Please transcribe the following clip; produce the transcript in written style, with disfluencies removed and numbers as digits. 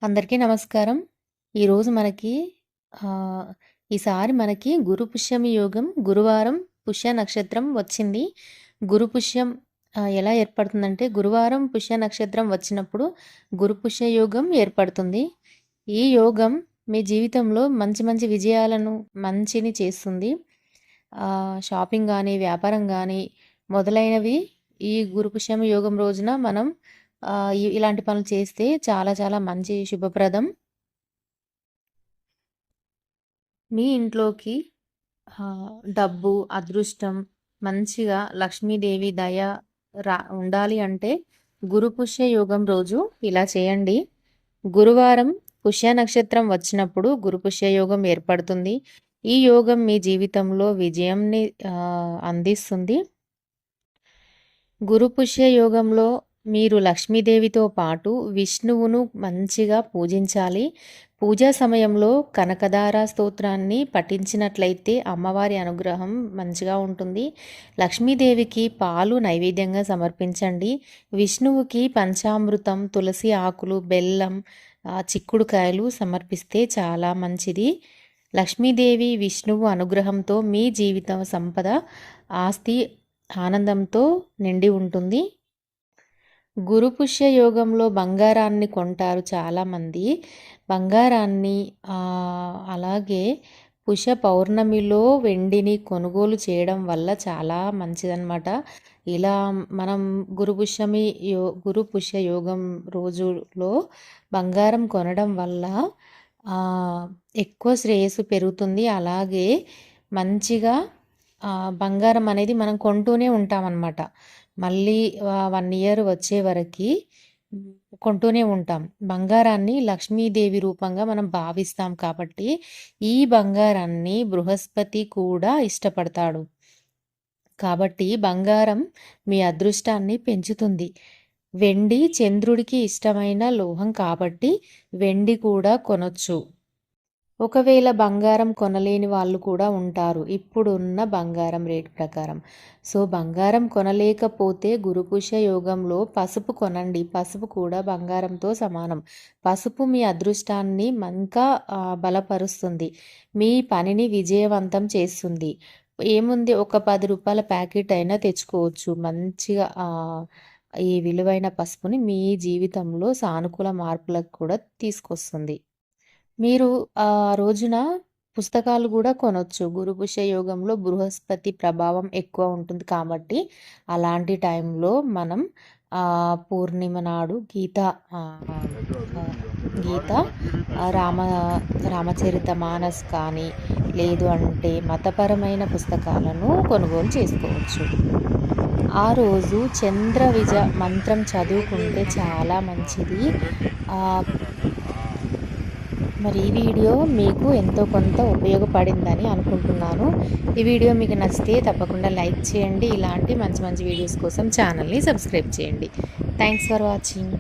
అందరికీ నమస్కారం. ఈరోజు మనకి ఆహ్, ఈసారి మనకి గురు పుష్యమి యోగం గురువారం పుష్య నక్షత్రం వచ్చింది. గురు పుష్యం ఎలా ఏర్పడుతుందంటే గురువారం పుష్య నక్షత్రం వచ్చినప్పుడు గురు పుష్య యోగం ఏర్పడుతుంది. ఈ యోగం మీ జీవితంలో మంచి మంచి విజయాలను మంచిని చేస్తుంది. షాపింగ్ గానీ, వ్యాపారం గానీ మొదలైనవి ఈ గురు పుష్యమి యోగం రోజున మనం ఇలాంటి పనులు చేస్తే చాలా చాలా మంచి శుభప్రదం. మీ ఇంట్లోకి డబ్బు, అదృష్టం, మంచిగా లక్ష్మీదేవి దయ ఉండాలి అంటే గురు పుష్య యోగం రోజు ఇలా చేయండి. గురువారం పుష్య నక్షత్రం వచ్చినప్పుడు గురు పుష్య యోగం ఏర్పడుతుంది. ఈ యోగం మీ జీవితంలో విజయంని అందిస్తుంది. గురు పుష్య యోగంలో మీరు లక్ష్మీదేవితో పాటు విష్ణువును మంచిగా పూజించాలి. పూజా సమయంలో కనకదార స్తోత్రాన్ని పఠించినట్లయితే అమ్మవారి అనుగ్రహం మంచిగా ఉంటుంది. లక్ష్మీదేవికి పాలు నైవేద్యంగా సమర్పించండి. విష్ణువుకి పంచామృతం, తులసి ఆకులు, బెల్లం, చిక్కుడుకాయలు సమర్పిస్తే చాలా మంచిది. లక్ష్మీదేవి, విష్ణువు అనుగ్రహంతో మీ జీవితం సంపద, ఆస్తి, ఆనందంతో నిండి ఉంటుంది. గురు పుష్య యోగంలో బంగారాన్ని కొంటారు చాలామంది. బంగారాన్ని అలాగే పుష్య పౌర్ణమిలో వెండిని కొనుగోలు చేయడం వల్ల చాలా మంచిదన్నమాట. ఇలా మనం గురు పుష్య యోగం రోజులో బంగారం కొనడం వల్ల ఎక్కువ శ్రేయస్సు పెరుగుతుంది. అలాగే మంచిగా బంగారం అనేది మనం కొంటూనే ఉంటామన్నమాట. మళ్ళీ 1 ఇయర్ వచ్చే వరకు కొంటూనే ఉంటాం. బంగారాన్ని లక్ష్మీదేవి రూపంగా మనం భావిస్తాం కాబట్టి ఈ బంగారాన్ని బృహస్పతి కూడా ఇష్టపడతాడు. కాబట్టి బంగారం మీ అదృష్టాన్ని పెంచుతుంది. వెండి చంద్రుడికి ఇష్టమైన లోహం కాబట్టి వెండి కూడా కొనొచ్చు. ఒకవేళ బంగారం కొనలేని వాళ్ళు కూడా ఉంటారు ఇప్పుడున్న బంగారం రేటు ప్రకారం. సో బంగారం కొనలేకపోతే గురుపుష్య యోగంలో పసుపు కొనండి. పసుపు కూడా బంగారంతో సమానం. పసుపు మీ అదృష్టాన్ని ఇంకా బలపరుస్తుంది. మీ పనిని విజయవంతం చేస్తుంది. ఏముంది, ఒక 10 రూపాయల ప్యాకెట్ అయినా తెచ్చుకోవచ్చు. మంచిగా ఈ విలువైన పసుపుని మీ జీవితంలో సానుకూల మార్పులకు కూడా తీసుకొస్తుంది. మీరు ఆ రోజున పుస్తకాలు కూడా కొనొచ్చు. గురుపుష్య యోగంలో బృహస్పతి ప్రభావం ఎక్కువ ఉంటుంది కాబట్టి అలాంటి టైంలో మనం పూర్ణిమ నాడు గీత రామచరిత మానస్ కానీ లేదు అంటే మతపరమైన పుస్తకాలను కొనుగోలు చేసుకోవచ్చు. ఆ రోజు చంద్ర విజ మంత్రం చదువుకుంటే చాలా మంచిది. మరి ఈ వీడియో మీకు ఎంతో కొంత ఉపయోగపడిందని అనుకుంటున్నాను. ఈ వీడియో మీకు నచ్చితే తప్పకుండా లైక్ చేయండి. ఇలాంటి మంచి మంచి వీడియోస్ కోసం ఛానల్ని సబ్స్క్రైబ్ చేయండి. Thanks for watching.